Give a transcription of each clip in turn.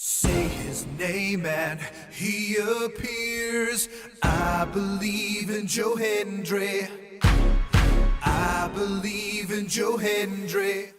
Say his name and he appears. I believe in Joe Hendry. I believe in Joe Hendry.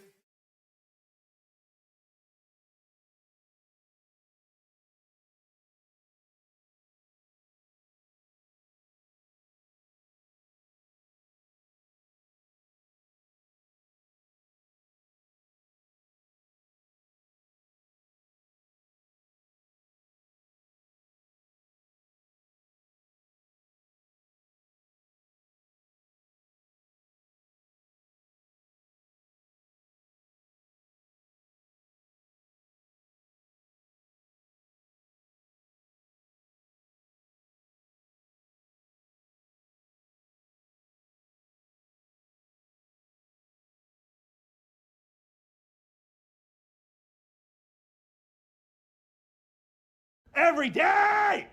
Every day!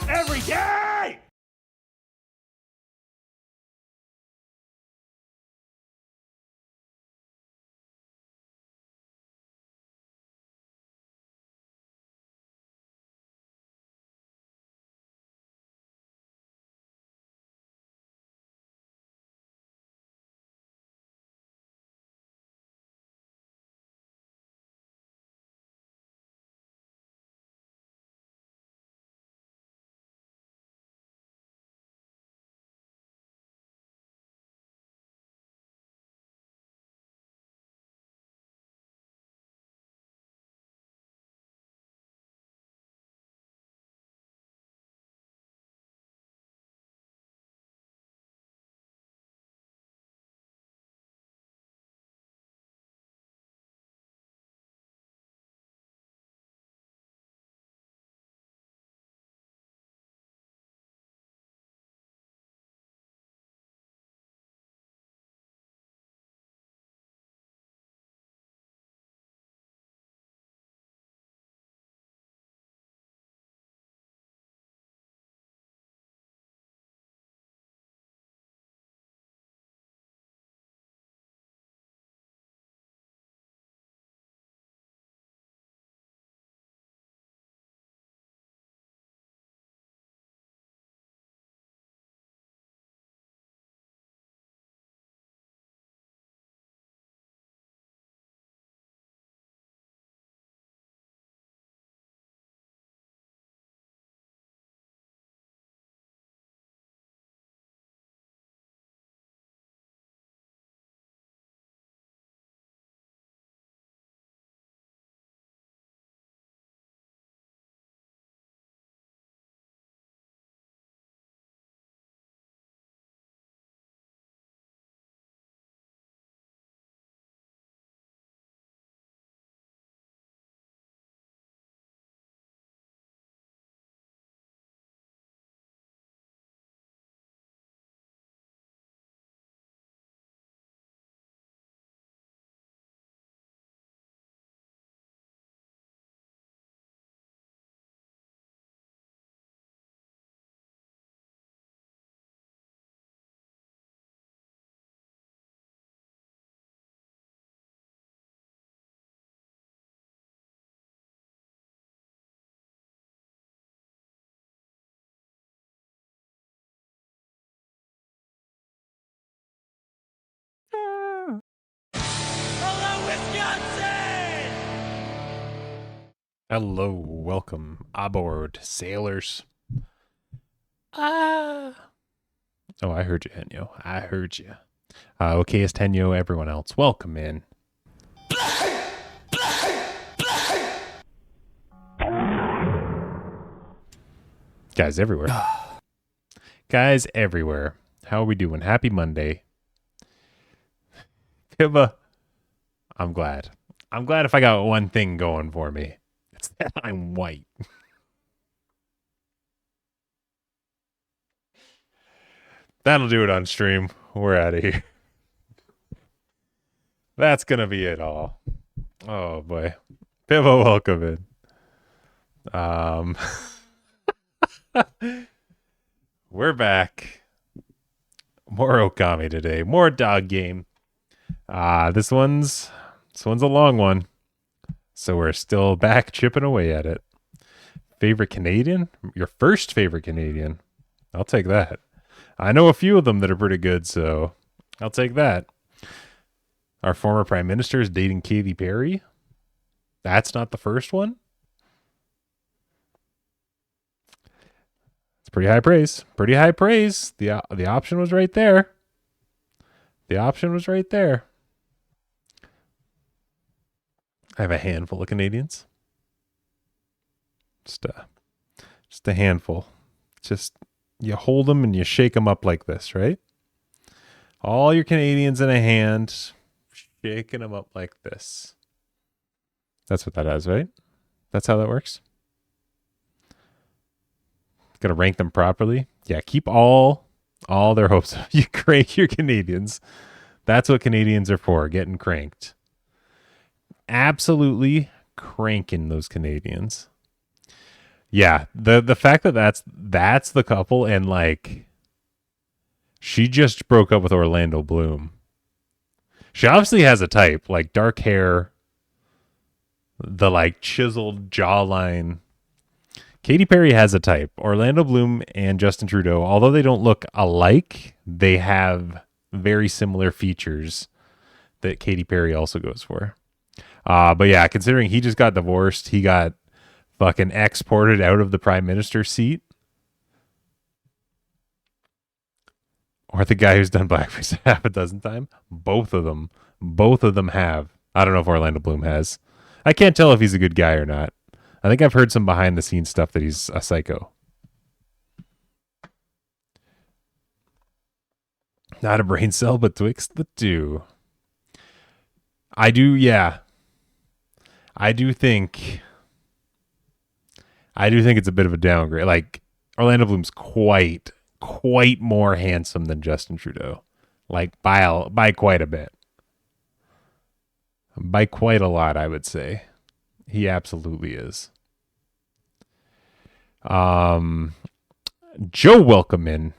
Every day! Hello, Wisconsin! Hello, welcome aboard, sailors. Oh, I heard you, Henyo. I heard you. Okay, it's Tenyo, everyone else. Welcome in. Guys everywhere. Guys everywhere. How are we doing? Happy Monday. Pibba, I'm glad. I'm glad if I got one thing going for me. It's that I'm white. That'll do it on stream. We're out of here. That's going to be it all. Oh, boy. Pivo, welcome in. We're back. More Okami today. More dog game. This one's a long one. So we're still back chipping away at it. Favorite Canadian? Your first favorite Canadian? I'll take that. I know a few of them that are pretty good, so I'll take that. Our former prime minister is dating Katy Perry. That's not the first one. It's pretty high praise. Pretty high praise. The option was right there. The option was right there. I have a handful of Canadians. Just a handful. Just you hold them and you shake them up like this, right? All your Canadians in a hand, shaking them up like this. That's what that is, right? That's how that works. Gotta rank them properly. Yeah, keep all their hopes up. You crank your Canadians. That's what Canadians are for, getting cranked. Absolutely cranking those Canadians. Yeah, the fact that that's the couple, and like she just broke up with Orlando Bloom. She obviously has a type, like dark hair, the like chiseled jawline. Katy Perry has a type. Orlando Bloom and Justin Trudeau, although they don't look alike, they have very similar features that Katy Perry also goes for. But yeah, considering he just got divorced, he got fucking exported out of the prime minister seat. Or the guy who's done blackface half a dozen times. Both of them have. I don't know if Orlando Bloom has. I can't tell if he's a good guy or not. I think I've heard some behind the scenes stuff that he's a psycho. Not a brain cell, but twixt the two. I do think it's a bit of a downgrade. Like Orlando Bloom's quite more handsome than Justin Trudeau. Like by quite a bit. By quite a lot, I would say. He absolutely is. Joe, welcome in.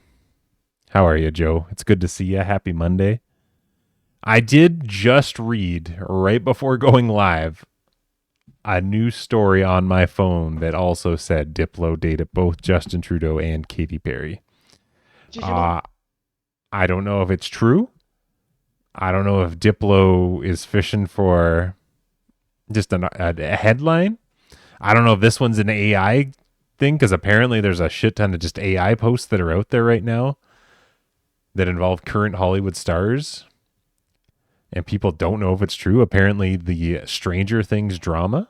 How are you, Joe? It's good to see you. Happy Monday. I did just read right before going live a news story on my phone that also said Diplo dated both Justin Trudeau and Katy Perry. I don't know if it's true. I don't know if Diplo is fishing for just a headline. I don't know if this one's an AI thing, because apparently there's a shit ton of just AI posts that are out there right now that involve current Hollywood stars, and people don't know if it's true. Apparently the Stranger Things drama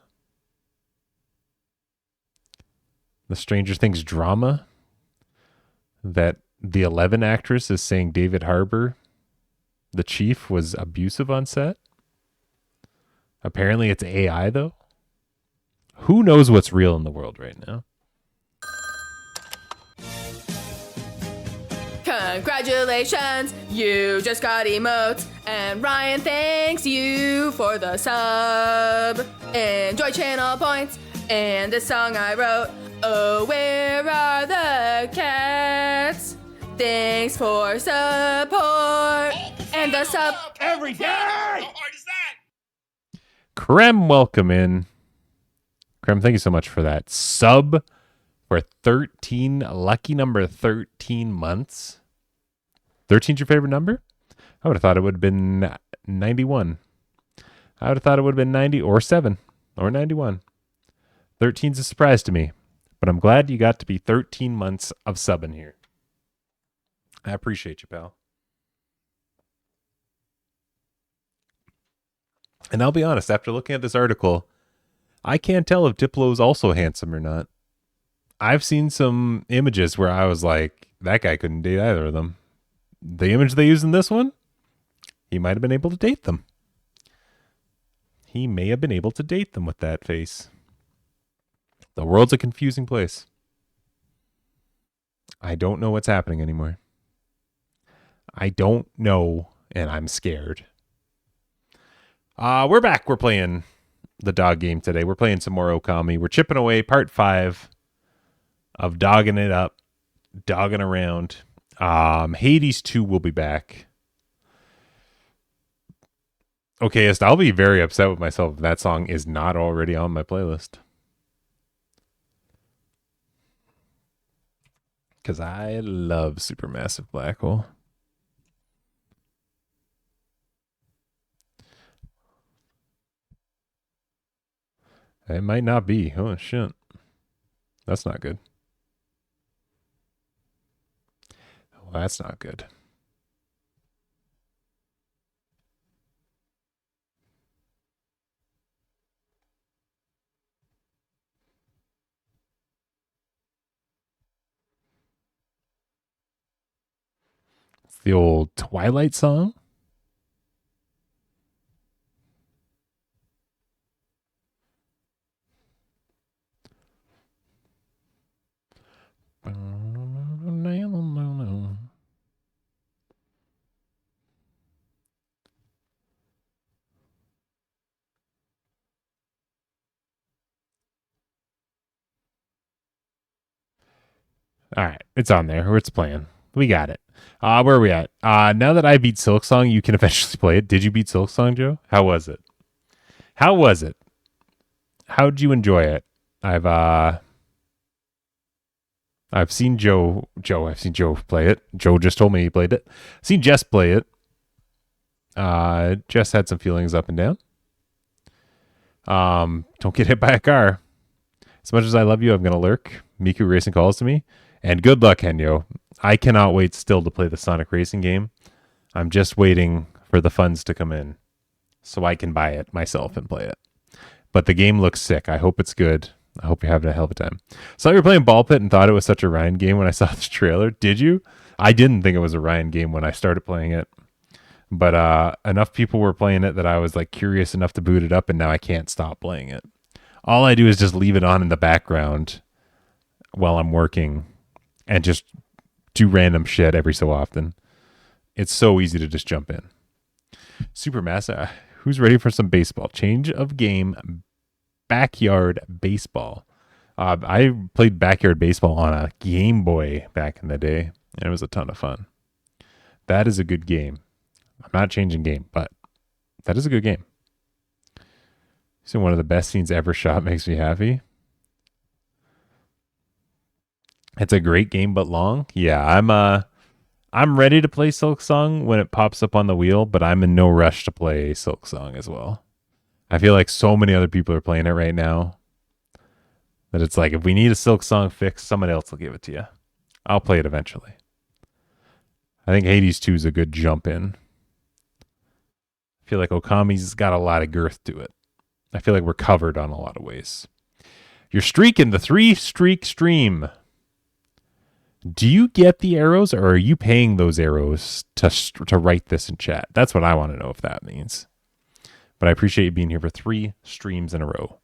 that the 11 actress is saying David Harbour, the chief, was abusive on set. Apparently it's AI, though. Who knows what's real in the world right now? Congratulations, you just got emotes, and Ryan thanks you for the sub. Enjoy channel points, and this song I wrote, oh, where are the cats? Thanks for support, and the sub Every day! How hard is that? Krem, welcome in. Krem, thank you so much for that sub for 13, lucky number 13 months. 13's your favorite number? I would have thought it would have been 91. I would have thought it would have been 90 or 7 or 91. 13's a surprise to me, but I'm glad you got to be 13 months of subbing here. I appreciate you, pal. And I'll be honest, after looking at this article, I can't tell if Diplo's also handsome or not. I've seen some images where I was like, that guy couldn't date either of them. The image they used in this one, he might have been able to date them. He may have been able to date them with that face. The world's a confusing place. I don't know what's happening anymore. I don't know, and I'm scared. We're back. We're playing the dog game today. We're playing some more Okami. We're chipping away part 5 of dogging it up, dogging around. Hades 2 will be back. Okay, I'll be very upset with myself if that song is not already on my playlist. Because I love Supermassive Black Hole. It might not be. Oh, shit. That's not good. Well, that's not good. It's the old Twilight song. All right, it's on there. It's playing. We got it. Where are we at? Now that I beat Silk Song, you can eventually play it. Did you beat Silk Song, Joe? How was it? How was it? How'd you enjoy it? I've seen Joe. I've seen Joe play it. Joe just told me he played it. I've seen Jess play it. Jess had some feelings up and down. Don't get hit by a car. As much as I love you, I'm gonna lurk. Miku Racing calls to me. And good luck, Henyo. I cannot wait still to play the Sonic Racing game. I'm just waiting for the funds to come in so I can buy it myself and play it. But the game looks sick. I hope it's good. I hope you're having a hell of a time. So you were playing Ball Pit and thought it was such a Ryan game when I saw the trailer. Did you? I didn't think it was a Ryan game when I started playing it. But enough people were playing it that I was like curious enough to boot it up, and now I can't stop playing it. All I do is just leave it on in the background while I'm working and just do random shit every so often. It's so easy to just jump in. Supermassive. Who's ready for some baseball? Change of game. Backyard baseball. I played backyard baseball on a Game Boy back in the day, and it was a ton of fun. That is a good game. I'm not changing game, but that is a good game. So one of the best scenes ever shot makes me happy. It's a great game, but long. Yeah, I'm ready to play Silk Song when it pops up on the wheel, but I'm in no rush to play Silk Song as well. I feel like so many other people are playing it right now that it's like, if we need a Silk Song fix, somebody else will give it to you. I'll play it eventually. I think Hades 2 is a good jump in. I feel like Okami's got a lot of girth to it. I feel like we're covered on a lot of ways. You're streaking the 3-streak stream. Do you get the arrows, or are you paying those arrows to write this in chat? That's what I want to know if that means. But I appreciate you being here for 3 streams in a row.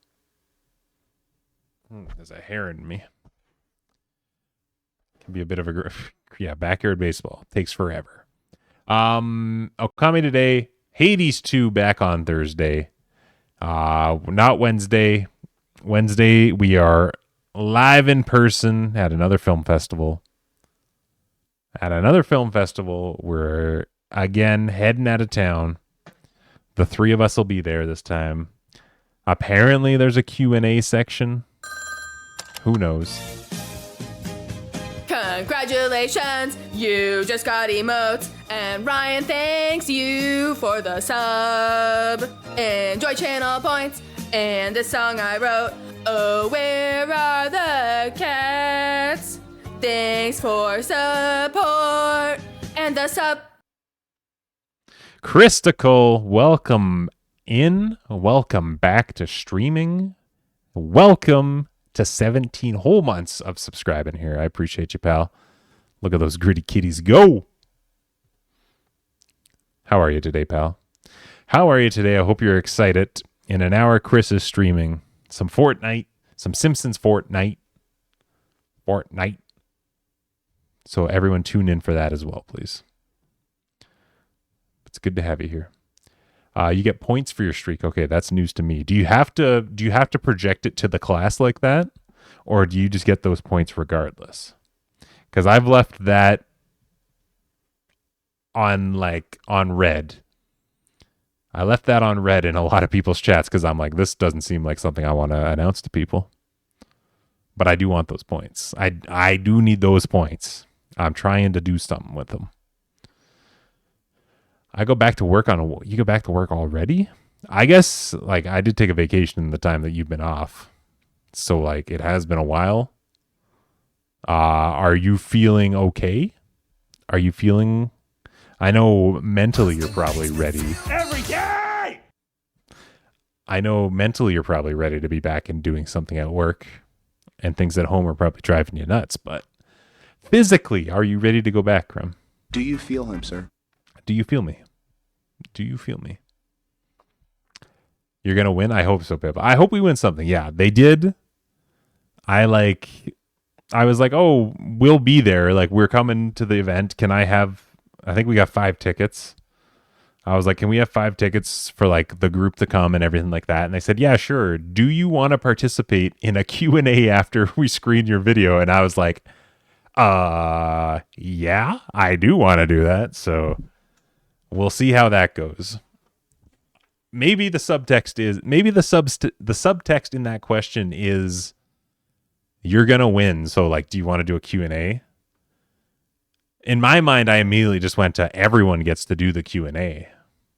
There's a hair in me. Can be a bit of a... Yeah, backyard baseball. Takes forever. Okami today. Hades 2 back on Thursday. Not Wednesday. Wednesday, we are live in person at another film festival. We're, again, heading out of town. The 3 of us will be there this time. Apparently, there's a Q&A section. Who knows? Congratulations, you just got emotes. And Ryan thanks you for the sub. Enjoy channel points. And this song I wrote. Oh, where are the cats? Thanks for support. And the sub. Christical, welcome in. Welcome back to streaming. Welcome to 17 whole months of subscribing here. I appreciate you, pal. Look at those gritty kitties go. How are you today, pal? How are you today? I hope you're excited. In an hour, Chris is streaming some Fortnite, some Simpsons Fortnite. So everyone tune in for that as well, please. It's good to have you here. You get points for your streak. Okay, that's news to me. Do you have to project it to the class like that, or do you just get those points regardless? Because I've left that on red. I left that on red in a lot of people's chats because I'm like, this doesn't seem like something I want to announce to people. But I do want those points. I do need those points. I'm trying to do something with them. I go back to work you go back to work already? I guess like I did take a vacation in the time that you've been off. So like it has been a while. Are you feeling okay? Are you feeling, I know mentally you're probably ready. Every day! I know mentally you're probably ready to be back and doing something at work, and things at home are probably driving you nuts, but physically, are you ready to go back, Krem? Do you feel him, sir? Do you feel me? Do you feel me? You're going to win? I hope so, Pip. I hope we win something. Yeah, they did. I was like, oh, we'll be there. Like, we're coming to the event. I think we got 5 tickets. I was like, can we have 5 tickets for like the group to come and everything like that? And they said, yeah, sure. Do you want to participate in a Q&A after we screen your video? And I was like, yeah, I do want to do that. So we'll see how that goes. Maybe the subtext in that question is you're going to win. So like, do you want to do a Q&A? In my mind, I immediately just went to everyone gets to do the Q&A.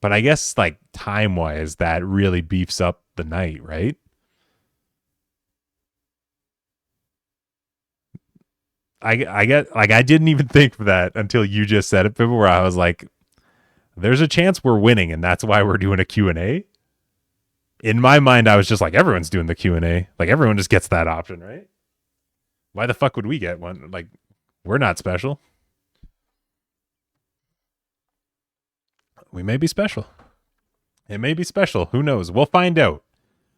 But I guess like time-wise, that really beefs up the night, right? I get like I didn't even think of that until you just said it, Pippa, where I was like, there's a chance we're winning, and that's why we're doing a Q&A. In my mind, I was just like, everyone's doing the Q&A. Like, everyone just gets that option, right? Why the fuck would we get one? Like, we're not special. We may be special. It may be special. Who knows? We'll find out.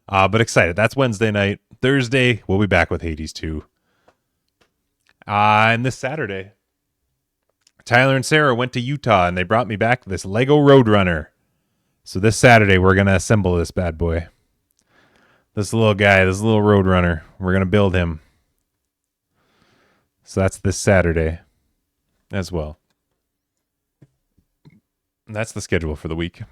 But excited. That's Wednesday night. Thursday, we'll be back with Hades 2. And this Saturday, Tyler and Sarah went to Utah, and they brought me back this Lego Roadrunner. So this Saturday, we're going to assemble this bad boy. This little guy, this little Roadrunner. We're going to build him. So that's this Saturday as well. And that's the schedule for the week.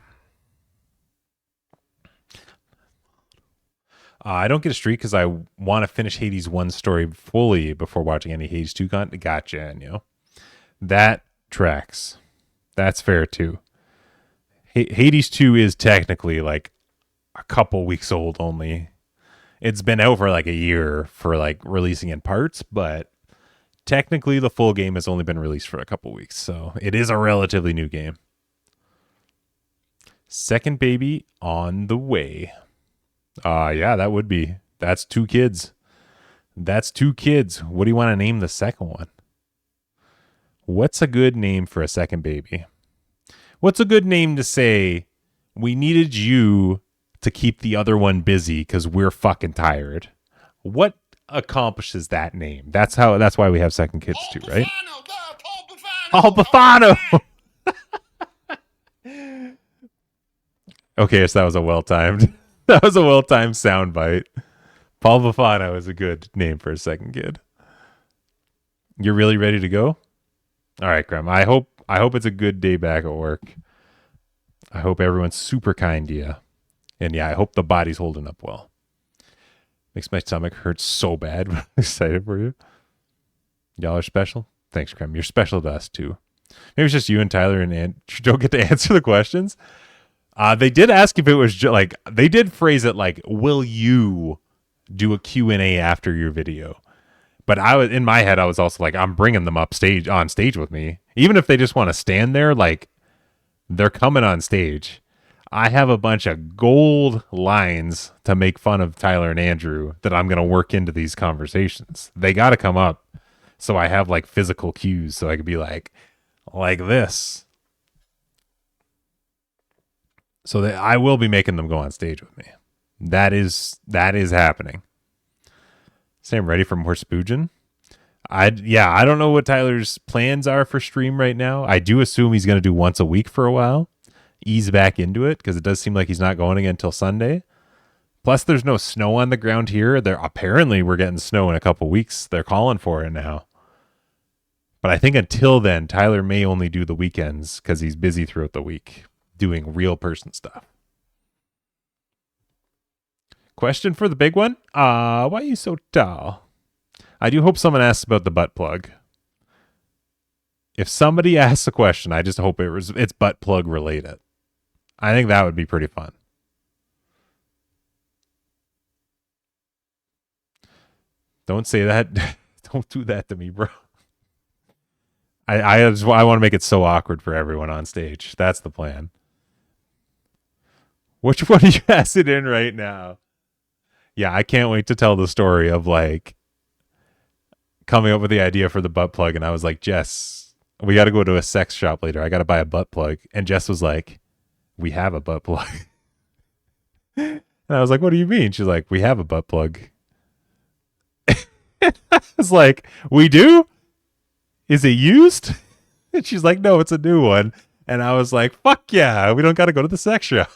I don't get a streak because I want to finish Hades 1 story fully before watching any Hades 2 content. Gotcha, and that tracks. That's fair too. Hades 2 is technically like a couple weeks old only. It's been out for like a year for like releasing in parts, but technically the full game has only been released for a couple weeks, so it is a relatively new game. Second baby on the way. Yeah, that would be. That's 2 kids. That's 2 kids. What do you want to name the second one? What's a good name for a second baby? What's a good name to say, we needed you to keep the other one busy because we're fucking tired? What accomplishes that name? That's why we have second kids too, right? Paul Bufano. Okay, so that was a well-timed soundbite. Paul Bufano is a good name for a second kid. You're really ready to go? All right, Graham. I hope it's a good day back at work. I hope everyone's super kind to you. And yeah, I hope the body's holding up well. Makes my stomach hurt so bad, but I'm excited for you. Y'all are special. Thanks, Graham. You're special to us too. Maybe it's just you and Tyler and don't get to answer the questions. They did ask if it was like, they did phrase it like, will you do a Q&A after your video? But in my head, I was also like, I'm bringing them on stage with me. Even if they just want to stand there, like they're coming on stage. I have a bunch of gold lines to make fun of Tyler and Andrew that I'm going to work into these conversations. They got to come up. So I have like physical cues so I could be like this. So that I will be making them go on stage with me. That is happening. Sam, ready for more spoogin? I don't know what Tyler's plans are for stream right now. I do assume he's going to do once a week for a while. ease back into it because it does seem like he's not going again until Sunday. Plus, there's no snow on the ground here. There apparently we're getting snow in a couple weeks. They're calling for it now. But I think until then, Tyler may only do the weekends because he's busy throughout the week doing real person stuff. Question for the big one. Why are you so tall? I do hope someone asks about the butt plug. If somebody asks a question, I just hope it's butt plug related. I think that would be pretty fun. Don't say that. Don't do that to me, bro. I want to make it so awkward for everyone on stage. That's the plan. Which one are you asking in right now? Yeah, I can't wait to tell the story of like coming up with the idea for the butt plug. And I was like, Jess, we got to go to a sex shop later. I got to buy a butt plug. And Jess was like, we have a butt plug. And I was like, what do you mean? She's like, we have a butt plug. I was like, we do? Is it used? And she's like, no, it's a new one. And I was like, fuck yeah, we don't got to go to the sex shop.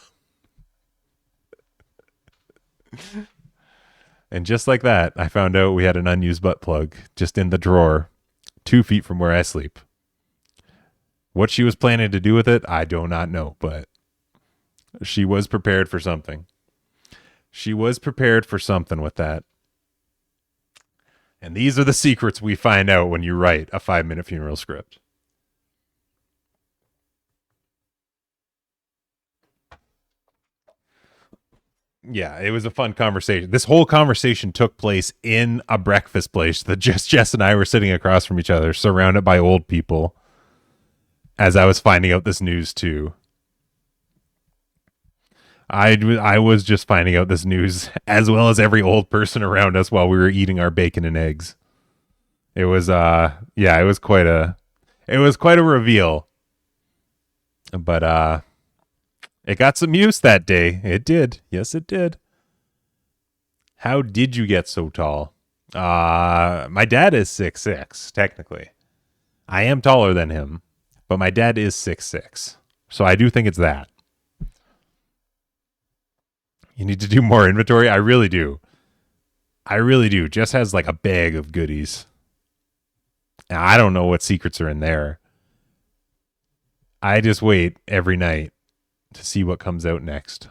And just like that, I found out we had an unused butt plug just in the drawer 2 feet from where I sleep. What she was planning to do with it, I do not know, but she was prepared for something. She was prepared for something with that. And these are the secrets we find out when you write a 5-minute funeral script. Yeah, it was a fun conversation. This whole conversation took place in a breakfast place that just Jess and I were sitting across from each other, surrounded by old people, as I was finding out this news too. I was just finding out this news as well as every old person around us while we were eating our bacon and eggs. It was it was quite a reveal. But it got some use that day. It did. Yes, it did. How did you get so tall? My dad is 6'6", technically. I am taller than him, but my dad is 6'6". So I do think it's that. You need to do more inventory? I really do. I really do. Jess has like a bag of goodies. And I don't know what secrets are in there. I just wait every night to see what comes out next.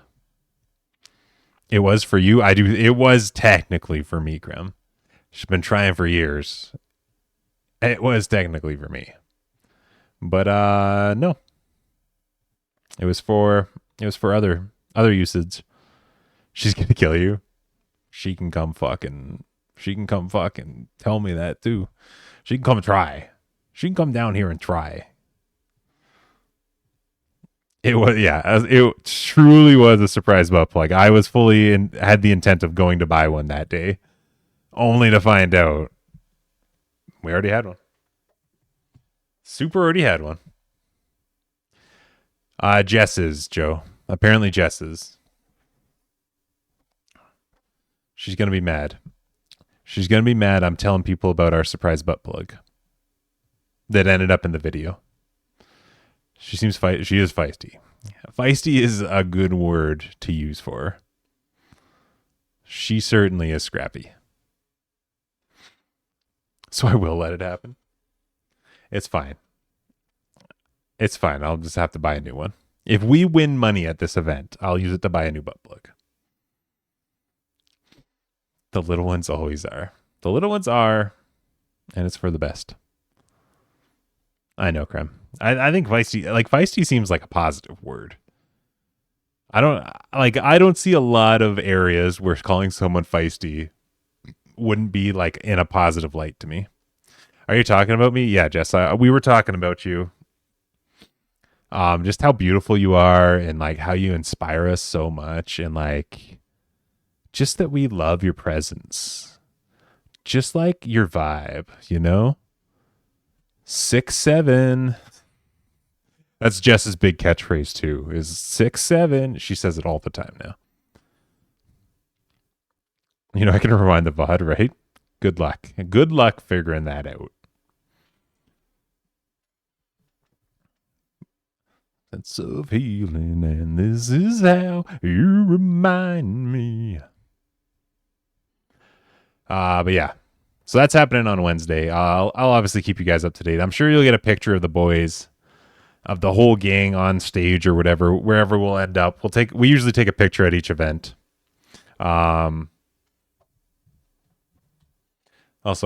It was for you. It was technically for me, Graham. She's been trying for years. It was technically for me. But no. It was for other usage. She's gonna kill you. She can come fucking tell me that too. She can come try. She can come down here and try. It truly was a surprise butt plug. I was had the intent of going to buy one that day, only to find out we already had one. Super already had one. Jess's, Joe. Apparently Jess's. She's going to be mad. She's going to be mad I'm telling people about our surprise butt plug that ended up in the video. She is feisty. Feisty is a good word to use for her. She certainly is scrappy. So I will let it happen. It's fine. It's fine. I'll just have to buy a new one. If we win money at this event, I'll use it to buy a new butt plug. The little ones always are. The little ones are, and it's for the best. I know, Krem. I think feisty seems like a positive word. I don't see a lot of areas where calling someone feisty wouldn't be like in a positive light to me. Are you talking about me? Yeah, Jess, we were talking about you. Just how beautiful you are and like how you inspire us so much and like just that we love your presence. Just like your vibe, you know? 6'7". That's Jess's big catchphrase too, is 6'7". She says it all the time now. You know, I can rewind the VOD, right? Good luck. Good luck figuring that out. Sense of healing, and this is how you remind me. But yeah. So that's happening on Wednesday. I'll obviously keep you guys up to date. I'm sure you'll get a picture of the boys, of the whole gang on stage or whatever, wherever we'll end up. We usually take a picture at each event. Also,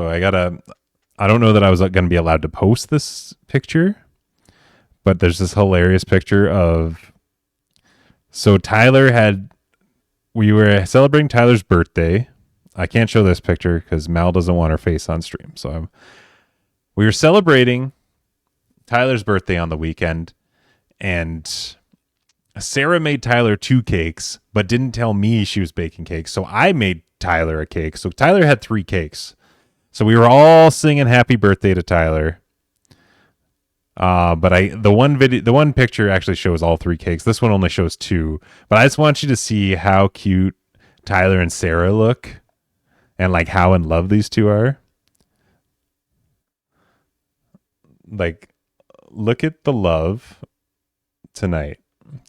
I don't know that I was going to be allowed to post this picture, but there's this hilarious picture of, so we were celebrating Tyler's birthday. I can't show this picture because Mal doesn't want her face on stream. So we were celebrating Tyler's birthday on the weekend, and Sarah made Tyler 2 cakes, but didn't tell me she was baking cakes. So I made Tyler a cake. So Tyler had 3 cakes. So we were all singing happy birthday to Tyler. But the one picture actually shows all 3 cakes. This one only shows 2. But I just want you to see how cute Tyler and Sarah look, and like how in love these two are. Like, look at the love tonight.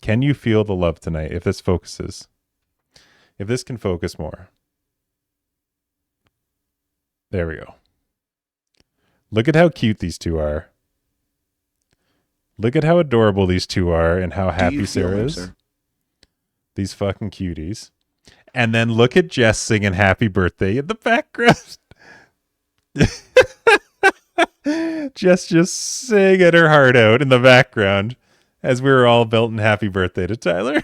Can you feel the love tonight? If this focuses, if this can focus more. There we go. Look at how cute these two are. Look at how adorable these two are and how happy Sarah is. Sir? These fucking cuties. And then look at Jess singing happy birthday in the background. Jess just singing her heart out in the background as we were all belting happy birthday to Tyler.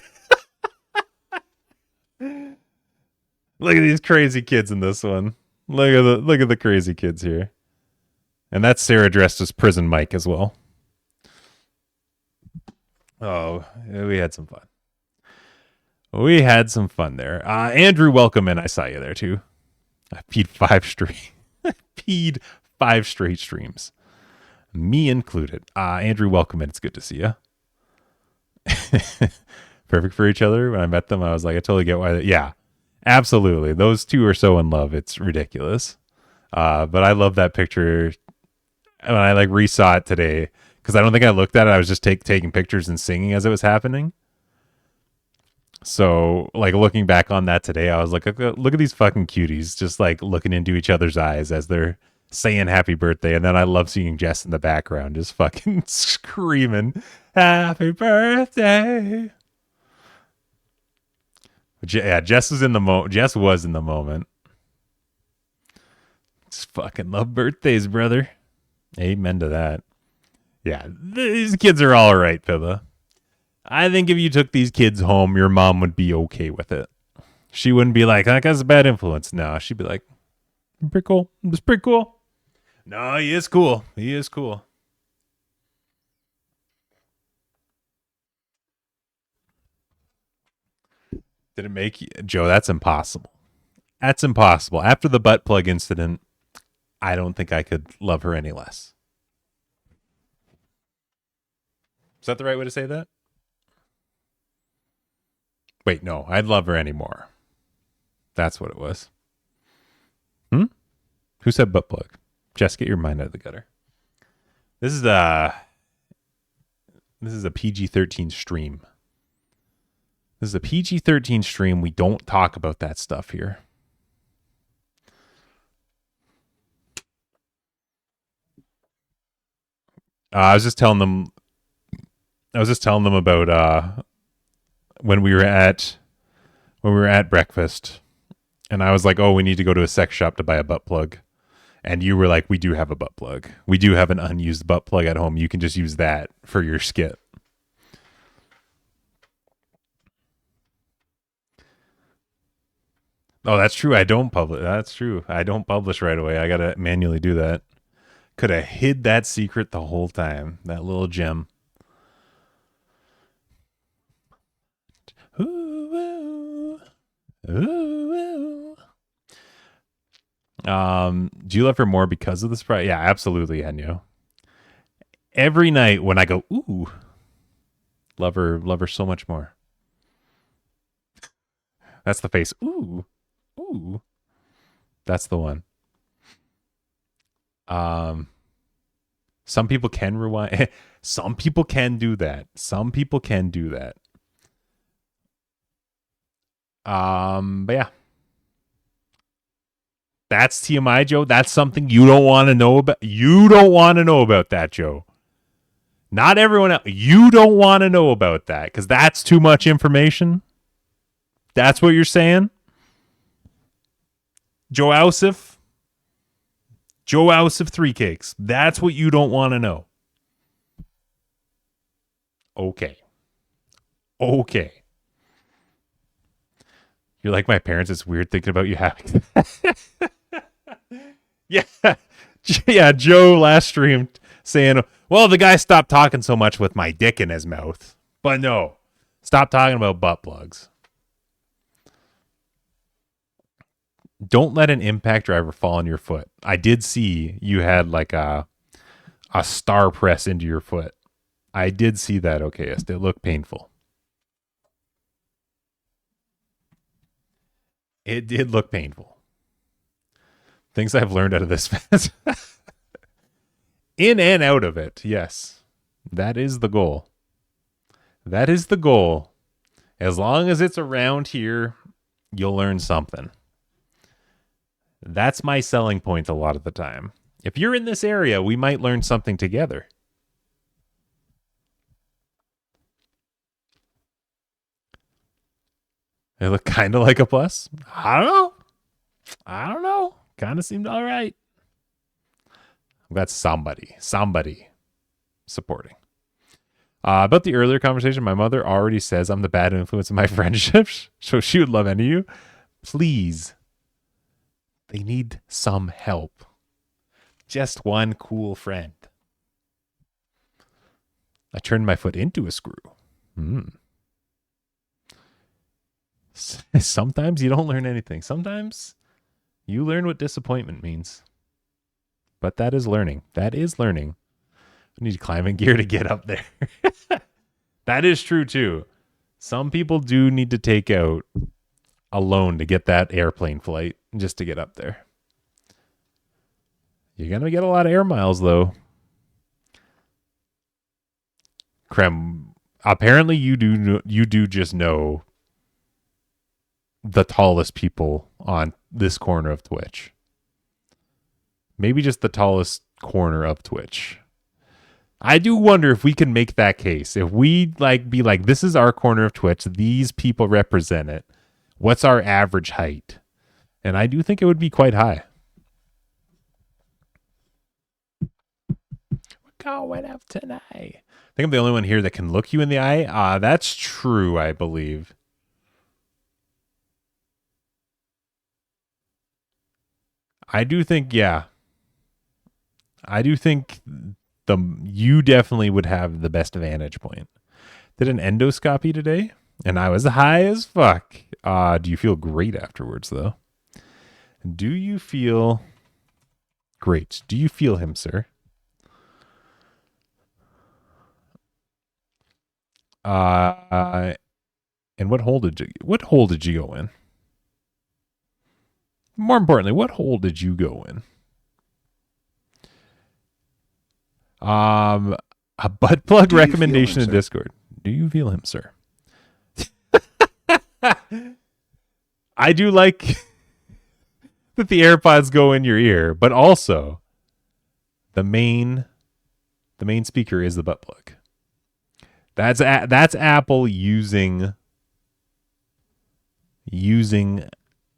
Look at these crazy kids in this one. Look at the crazy kids here. And that's Sarah dressed as Prison Mike as well. Oh, we had some fun. We had some fun there. Andrew, welcome in. I saw you there too. I peed 5 straight. Peed 5 straight streams, me included. Andrew, welcome in. It's good to see you. Perfect for each other. When I met them, I was like, I totally get why. Yeah, absolutely. Those two are so in love. It's ridiculous. But I love that picture. When I like resaw it today, because I don't think I looked at it. I was just taking pictures and singing as it was happening. So, like, looking back on that today, I was like, look at these fucking cuties just, like, looking into each other's eyes as they're saying happy birthday. And then I love seeing Jess in the background just fucking screaming, happy birthday. Yeah, Jess was in the moment. Just fucking love birthdays, brother. Amen to that. Yeah, these kids are all right, Pibba. I think if you took these kids home, your mom would be okay with it. She wouldn't be like, that guy's a bad influence. No, she'd be like, pretty cool. It's pretty cool. No, he is cool. He is cool. Did it make you? Joe, that's impossible. That's impossible. After the butt plug incident, I don't think I could love her any less. Is that the right way to say that? Wait, no, I'd love her anymore. That's what it was. Who said butt plug? Jess, get your mind out of the gutter. This is a PG-13 stream. This is a PG-13 stream. We don't talk about that stuff here. I was just telling them about when we were at breakfast, and I was like, oh, we need to go to a sex shop to buy a butt plug. And you were like, we do have a butt plug. We do have an unused butt plug at home. You can just use that for your skit. Oh, that's true. I don't publish. That's true. I don't publish right away. I got to manually do that. Could have hid that secret the whole time. That little gem. Ooh, ooh, ooh. Do you love her more because of the surprise? Yeah, absolutely, Enyo. Every night when I go, ooh, love her so much more. That's the face. Ooh, ooh. That's the one. Some people can rewind. Some people can do that. Some people can do that. But yeah. That's TMI, Joe. That's something you don't want to know about. You don't want to know about that, Joe. Not everyone else. You don't want to know about that because that's too much information. That's what you're saying? Joe Ausif 3 Cakes. That's what you don't want to know. Okay. You're like my parents. It's weird thinking about you having. Yeah. Joe last stream saying, well, the guy stopped talking so much with my dick in his mouth. But no, stop talking about butt plugs. Don't let an impact driver fall on your foot. I did see you had like a star press into your foot. I did see that, okayist. It looked painful. It did look painful. Things I've learned out of this fest. In and out of it, yes. That is the goal. That is the goal. As long as it's around here, you'll learn something. That's my selling point a lot of the time. If you're in this area, we might learn something together. They look kind of like a plus. I don't know. Kind of seemed all right. I'm glad somebody supporting. About the earlier conversation, my mother already says I'm the bad influence in my friendships, so she would love any of you. Please. They need some help. Just one cool friend. I turned my foot into a screw. Sometimes you don't learn anything. Sometimes you learn what disappointment means. But that is learning. That is learning. I need climbing gear to get up there. That is true too. Some people do need to take out a loan to get that airplane flight just to get up there. You're going to get a lot of air miles though. Krem, apparently you do just know the tallest people on this corner of Twitch. Maybe just the tallest corner of Twitch. I do wonder if we can make that case. If we be like, this is our corner of Twitch. These people represent it. What's our average height? And I do think it would be quite high. We're going up tonight. I think I'm the only one here that can look you in the eye. That's true, I believe. I do think, yeah. I do think you definitely would have the best vantage point. Did an endoscopy today, and I was high as fuck. Do you feel great afterwards, though? Do you feel great? Do you feel him, sir? And what hole did you go in? More importantly, what hole did you go in? A butt plug recommendation in Discord. Do you feel him, sir? I do like that the AirPods go in your ear, but also the main speaker is the butt plug. That's Apple using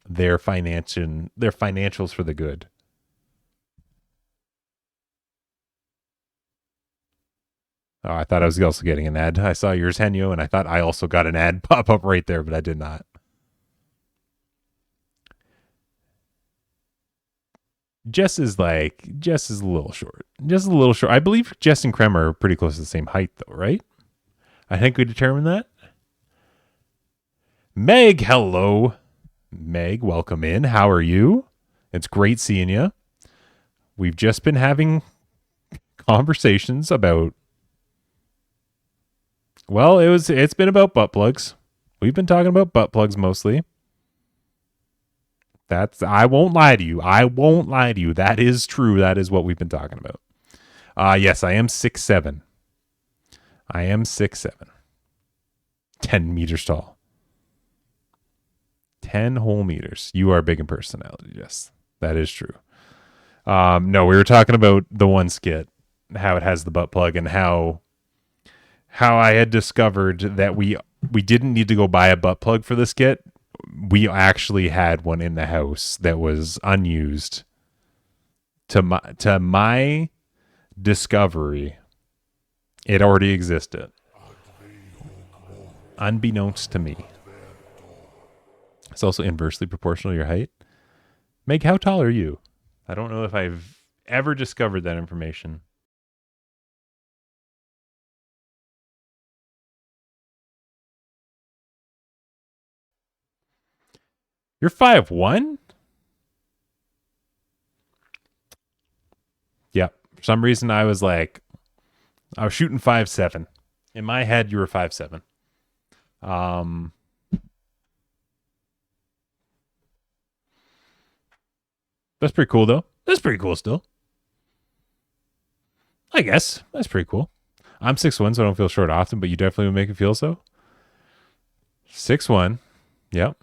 their financials for the good. Oh, I thought I was also getting an ad. I saw yours, Henyo, and I thought I also got an ad pop up right there, but I did not. Jess is a little short. Just a little short. I believe Jess and Krem are pretty close to the same height, though, right? I think we determined that. Meg, hello. Meg, welcome in. How are you? It's great seeing you. We've just been having conversations about, well, it's been about butt plugs. We've been talking about butt plugs mostly. I won't lie to you. That is true. That is what we've been talking about. Yes, I am 6'7". I am 6'7". 10 meters tall. 10 whole meters. You are big in personality. Yes, that is true. No, we were talking about the one skit, how it has the butt plug, and how I had discovered that we didn't need to go buy a butt plug for the skit. We actually had one in the house that was unused. To my discovery, it already existed, unbeknownst to me. It's also inversely proportional to your height. Meg, how tall are you? I don't know if I've ever discovered that information. You're 5'1"? Yep. For some reason, I was shooting 5'7". In my head, you were 5'7". That's pretty cool, though. That's pretty cool still. I guess. That's pretty cool. I'm 6'1", so I don't feel short often, but you definitely would make it feel so. 6'1". Yep.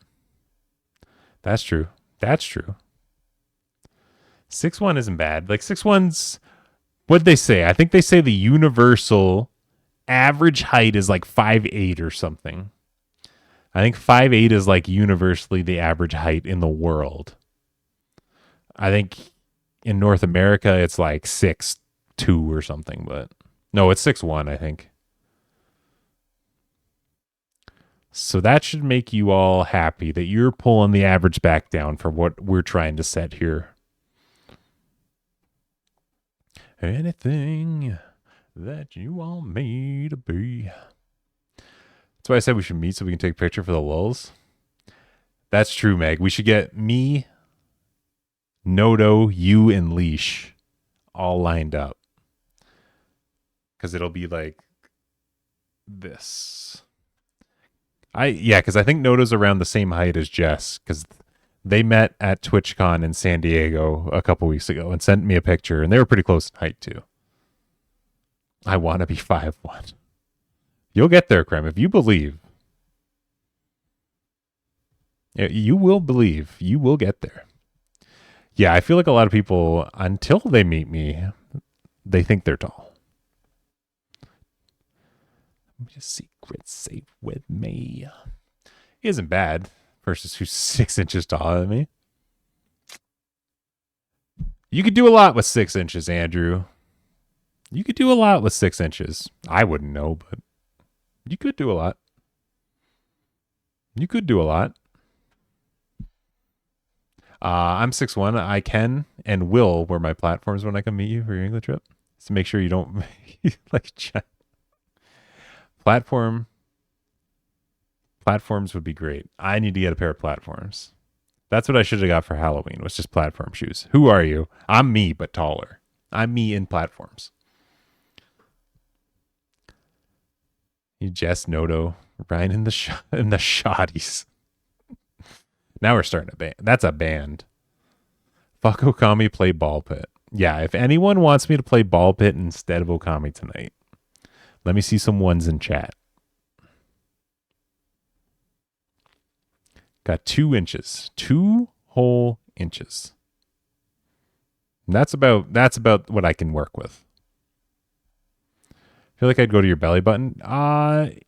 That's true. That's true. 6'1" isn't bad. Like 6'1's, what'd they say? I think they say the universal average height is like 5'8" or something. I think 5'8" is like universally the average height in the world. I think in North America it's like 6'2" or something, but no, it's 6'1", I think. So that should make you all happy that you're pulling the average back down for what we're trying to set here. Anything that you want me to be. That's why I said we should meet so we can take a picture for the lulz. That's true, Meg. We should get me, Noto, you, and Leash all lined up. Because it'll be like this. Because I think Noto's around the same height as Jess. Because they met at TwitchCon in San Diego a couple weeks ago and sent me a picture. And they were pretty close in height, too. I want to be 5'1". You'll get there, Krem, if you believe. You will believe. You will get there. Yeah, I feel like a lot of people, until they meet me, they think they're tall. Secret safe with me. He isn't bad versus who's 6 inches taller than me. You could do a lot with 6 inches, Andrew. You could do a lot with 6 inches. I wouldn't know, but you could do a lot. You could do a lot. I'm 6'1". I can and will wear my platforms when I come meet you for your England trip. So make sure you don't like platforms would be great. I need to get a pair of platforms. That's what I should have got for Halloween, was just platform shoes. Who are you? I'm me, but taller. I'm me in platforms. You Jess, Noto, Ryan in the shotties. Now we're starting a band. That's a band. Fuck Okami, play ball pit. Yeah, if anyone wants me to play ball pit instead of Okami tonight, let me see some ones in chat. Got 2 inches. 2 whole inches. And that's about what I can work with. I feel like I'd go to your belly button.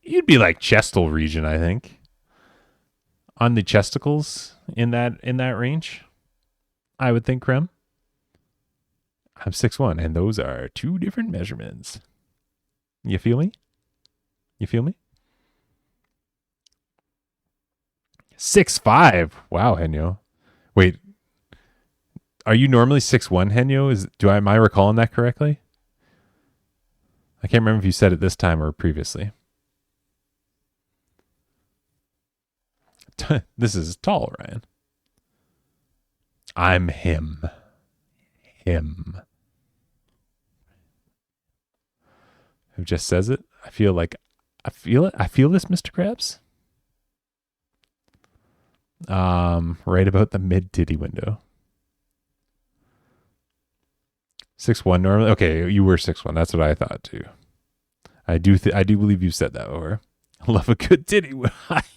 You'd be like chestal region, I think. On the chesticles in that range, I would think, Krem. I'm 6'1", and those are 2 different measurements. You feel me? You feel me? 6'5". Wow, Henyo. Wait, are you normally 6'1", Henyo? Am I recalling that correctly? I can't remember if you said it this time or previously. This is tall, Ryan. I'm him. Him. Who just says it? I feel it. I feel this, Mr. Krabs. Right about the mid titty window. 6'1" normally. Okay, you were 6'1". That's what I thought too. I do believe you said that over. Love a good titty.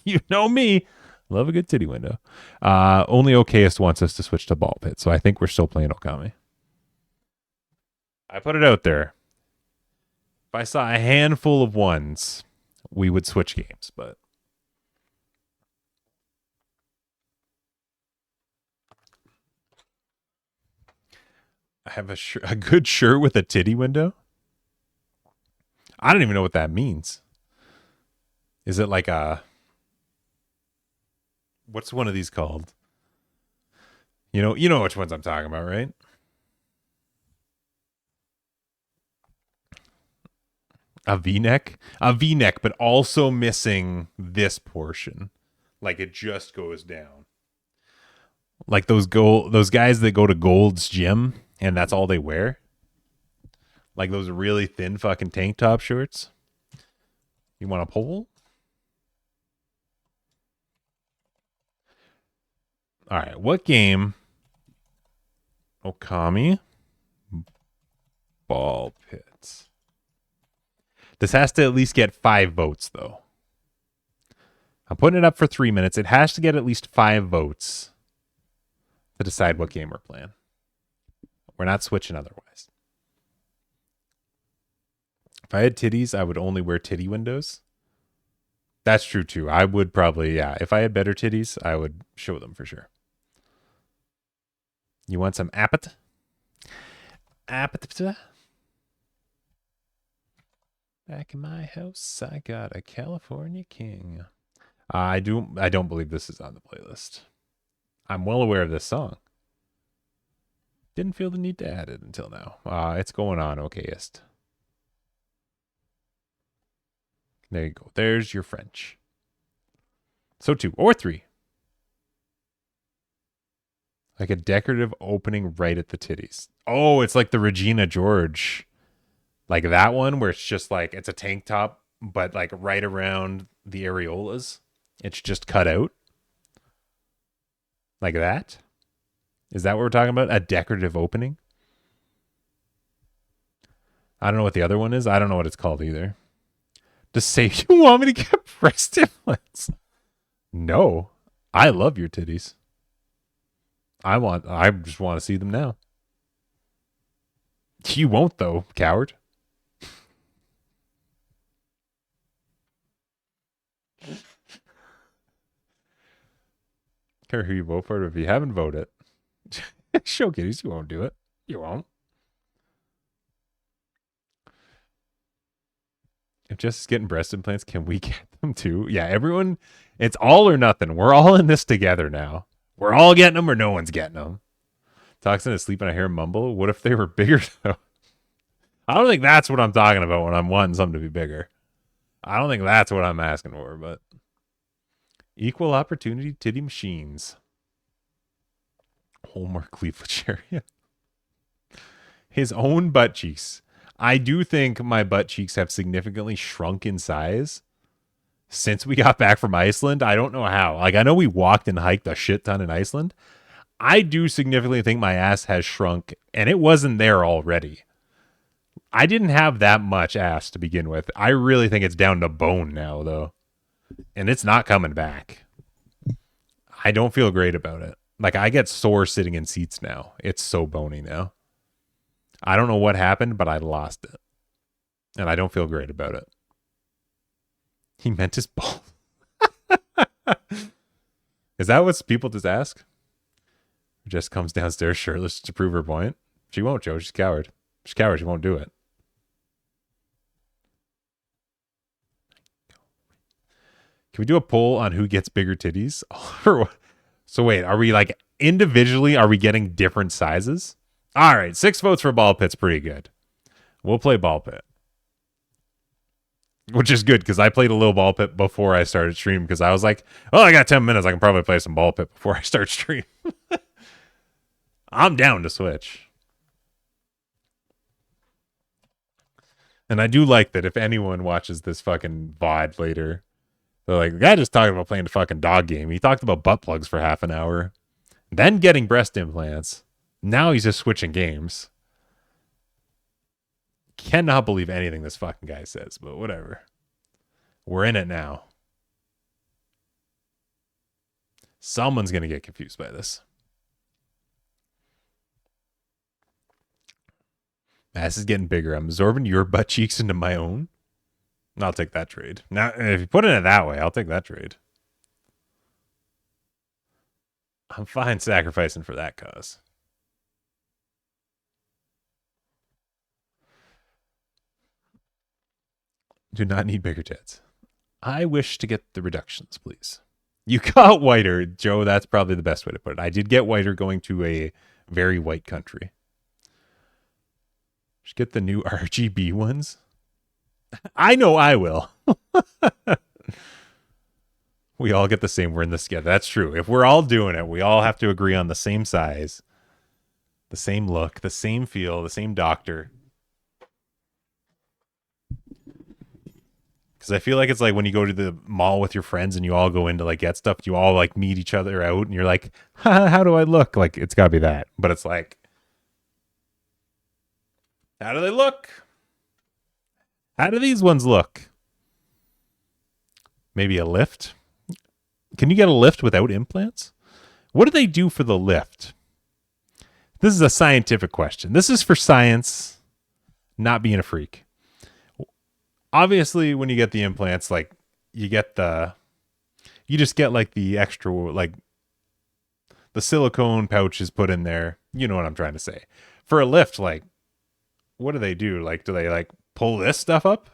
You know me. Love a good titty window. Only Okayist wants us to switch to ball pit, so I think we're still playing Okami. I put it out there. If I saw a handful of ones, we would switch games, but I have a good shirt with a titty window. I don't even know what that means. Is it like a... What's one of these called? You know which ones I'm talking about, right? A V-neck? A V-neck, but also missing this portion. Like it just goes down. Like those guys that go to Gold's Gym and that's all they wear. Like those really thin fucking tank top shorts. You want a poll? All right, what game? Okami. Ball pits. This has to at least get 5 votes, though. I'm putting it up for 3 minutes. It has to get at least 5 votes to decide what game we're playing. We're not switching otherwise. If I had titties, I would only wear titty windows. That's true, too. I would probably, yeah. If I had better titties, I would show them for sure. You want some appet? Appet. Back in my house, I got a California king. I don't believe this is on the playlist. I'm well aware of this song. Didn't feel the need to add it until now. It's going on, Okayist. There you go. There's your French. So 2 or 3. Like a decorative opening right at the titties. Oh, it's like the Regina George. Like that one where it's just like, it's a tank top, but like right around the areolas. It's just cut out. Like that. Is that what we're talking about? A decorative opening? I don't know what the other one is. I don't know what it's called either. Just say, you want me to get breast implants? No. I love your titties. I just want to see them now. You won't though, coward. Care who you vote for, but if you haven't voted, show kitties, you won't do it. You won't. If Jess is getting breast implants, can we get them too? Yeah, everyone, it's all or nothing. We're all in this together now. We're all getting them or no one's getting them. Toxin is sleeping, I hear him mumble. What if they were bigger though? I don't think that's what I'm talking about when I'm wanting something to be bigger. I don't think that's what I'm asking for, but equal opportunity titty machines. Hallmark cleavage area. His own butt cheeks. I do think my butt cheeks have significantly shrunk in size since we got back from Iceland. I don't know how. Like, I know we walked and hiked a shit ton in Iceland. I do significantly think my ass has shrunk, and it wasn't there already. I didn't have that much ass to begin with. I really think it's down to bone now, though. And it's not coming back. I don't feel great about it. Like, I get sore sitting in seats now. It's so bony now. I don't know what happened, but I lost it. And I don't feel great about it. He meant his ball. Is that what people just ask? Just comes downstairs shirtless to prove her point. She won't, Joe. She's a coward. She's a coward. She won't do it. Can we do a poll on who gets bigger titties? So wait, are we like individually, are we getting different sizes? All right, 6 votes for ball pit's pretty good. We'll play ball pit. Which is good because I played a little ball pit before I started stream because I was like, oh, I got 10 minutes. I can probably play some ball pit before I start stream. I'm down to switch. And I do like that if anyone watches this fucking VOD later, they're like, the guy just talking about playing the fucking dog game. He talked about butt plugs for half an hour. Then getting breast implants. Now he's just switching games. cannot believe anything this fucking guy says, but whatever. We're in it now. Someone's going to get confused by this. Ass is getting bigger. I'm absorbing your butt cheeks into my own. I'll take that trade. Now, if you put it that way, I'll take that trade. I'm fine sacrificing for that cause. Do not need bigger tits. I wish to get the reductions, please. You got whiter, Joe. That's probably the best way to put it. I did get whiter going to a very white country. Just get the new RGB ones. I know I will. We all get the same. We're in this together. That's true. If we're all doing it, we all have to agree on the same size, the same look, the same feel, the same doctor. Because I feel like it's like when you go to the mall with your friends and you all go in to like get stuff, you all like meet each other out and you're like, how do I look? Like, it's got to be that. But it's like, how do they look? How do these ones look? Maybe a lift? Can you get a lift without implants? What do they do for the lift? This is a scientific question. This is for science, not being a freak. Obviously, when you get the implants, like you just get like the extra, like the silicone pouch is put in there. You know what I'm trying to say. For a lift, like, what do they do? Like, do they like pull this stuff up?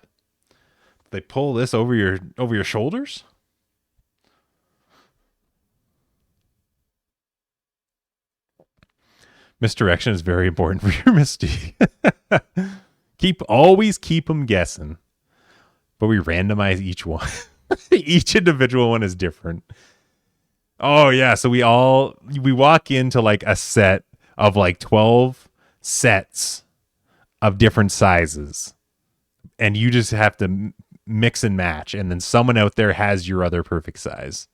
Do they pull this over your shoulders? Misdirection is very important for your mystique. Always keep them guessing. But we randomize each one. Each individual one is different. Oh yeah, so we walk into like a set of like 12 sets of different sizes. And you just have to mix and match, and then someone out there has your other perfect size.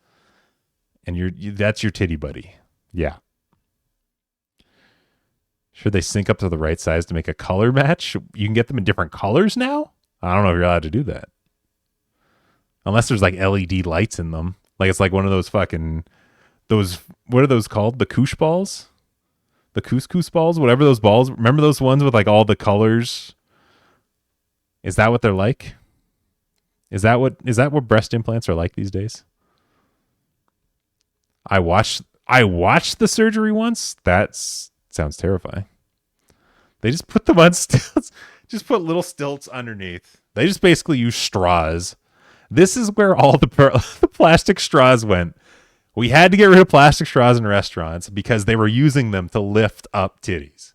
And that's your titty buddy. Yeah. Should they sync up to the right size to make a color match? You can get them in different colors now? I don't know if you're allowed to do that. Unless there's like LED lights in them. Like it's like one of those what are those called? The koosh balls? The couscous balls? Whatever those balls. Remember those ones with like all the colors? Is that what they're like? Is that what breast implants are like these days? I watched the surgery once. That sounds terrifying. They just put them on stilts. Just put little stilts underneath. They just basically use straws. This is where all the plastic straws went. We had to get rid of plastic straws in restaurants because they were using them to lift up titties.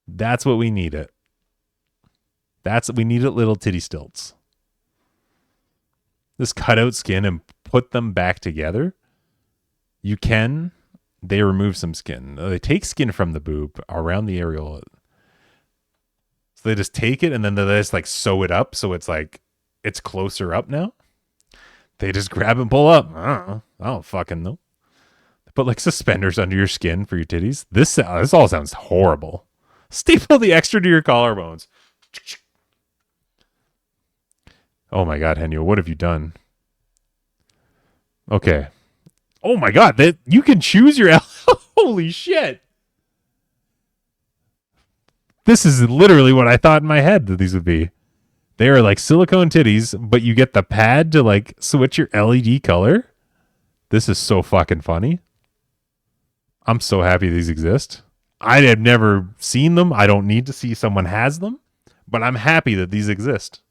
That's what we needed. We needed little titty stilts. This cut out skin and put them back together. You can. They remove some skin. They take skin from the boob around the areola. So they just take it and then they just like sew it up so it's like it's closer up now. They just grab and pull up. I don't fucking know. They put like suspenders under your skin for your titties. This all sounds horrible. Staple the extra to your collarbones. Oh my God, Henyo, what have you done? Okay. Oh my God, you can choose your holy shit. This is literally what I thought in my head that these would be. They are like silicone titties, but you get the pad to like switch your LED color. This is so fucking funny. I'm so happy these exist. I have never seen them. I don't need to see someone has them, but I'm happy that these exist.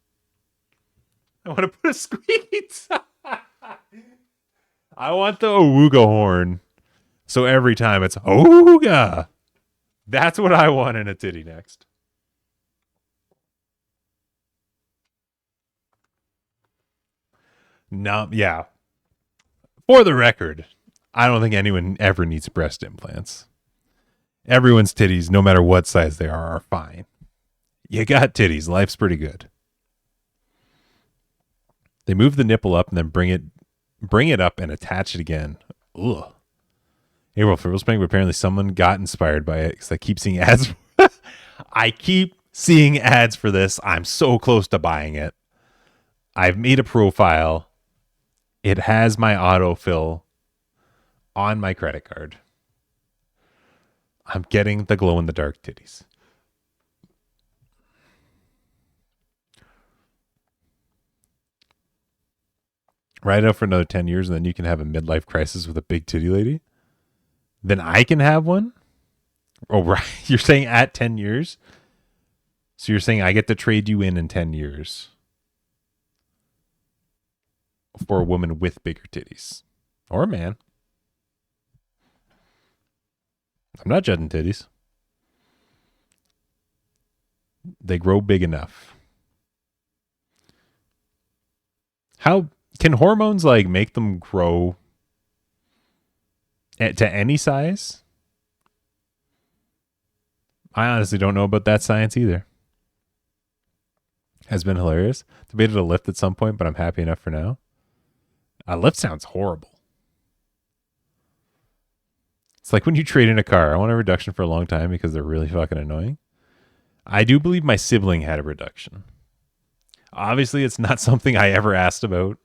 I want to put a squeak. I want the Awooga horn. So every time it's Awooga. That's what I want in a titty next. No, yeah. For the record, I don't think anyone ever needs breast implants. Everyone's titties, no matter what size they are fine. You got titties. Life's pretty good. They move the nipple up and then bring it up and attach it again. Ugh. April Fool's prank, but apparently someone got inspired by it because I keep seeing ads. I keep seeing ads for this. I'm so close to buying it. I've made a profile. It has my autofill on my credit card. I'm getting the glow-in-the-dark titties. Ride out for another 10 years, and then you can have a midlife crisis with a big titty lady. Then I can have one? Oh, right. You're saying at 10 years? So you're saying I get to trade you in 10 years for a woman with bigger titties. Or a man. I'm not judging titties. They grow big enough. How can hormones like make them grow to any size? I honestly don't know about that science either. Has been hilarious. Debated a lift at some point, but I'm happy enough for now. A lift sounds horrible. It's like when you trade in a car. I want a reduction for a long time because they're really fucking annoying. I do believe my sibling had a reduction. Obviously, it's not something I ever asked about.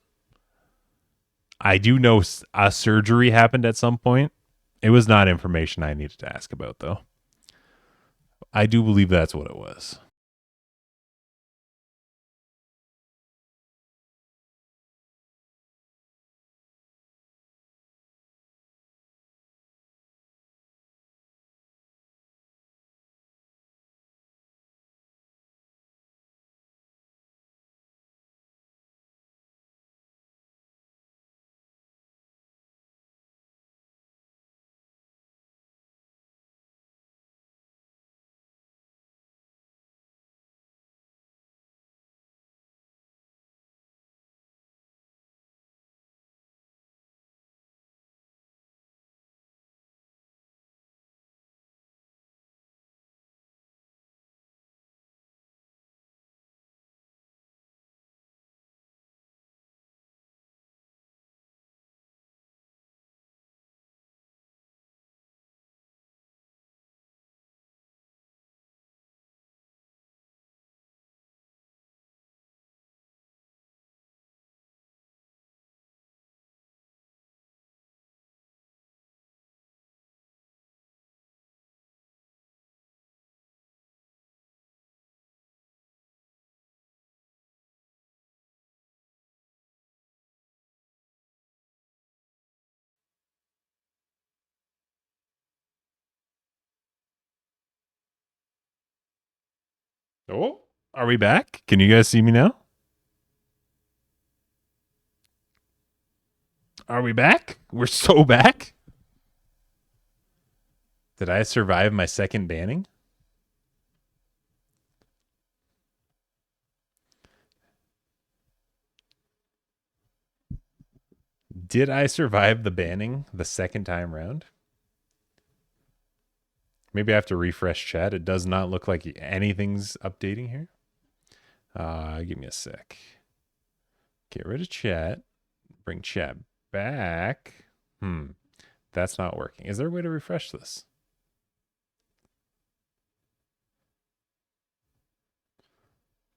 I do know a surgery happened at some point. It was not information I needed to ask about, though. I do believe that's what it was. Oh, are we back? Can you guys see me now? Are we back? We're so back. Did I survive my second banning? Did I survive the banning the second time round? Maybe I have to refresh chat. It does not look like anything's updating here. Give me a sec. Get rid of chat. Bring chat back. That's not working. Is there a way to refresh this?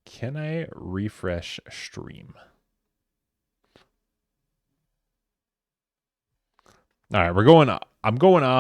Can I refresh stream? All right, we're going. I'm going off.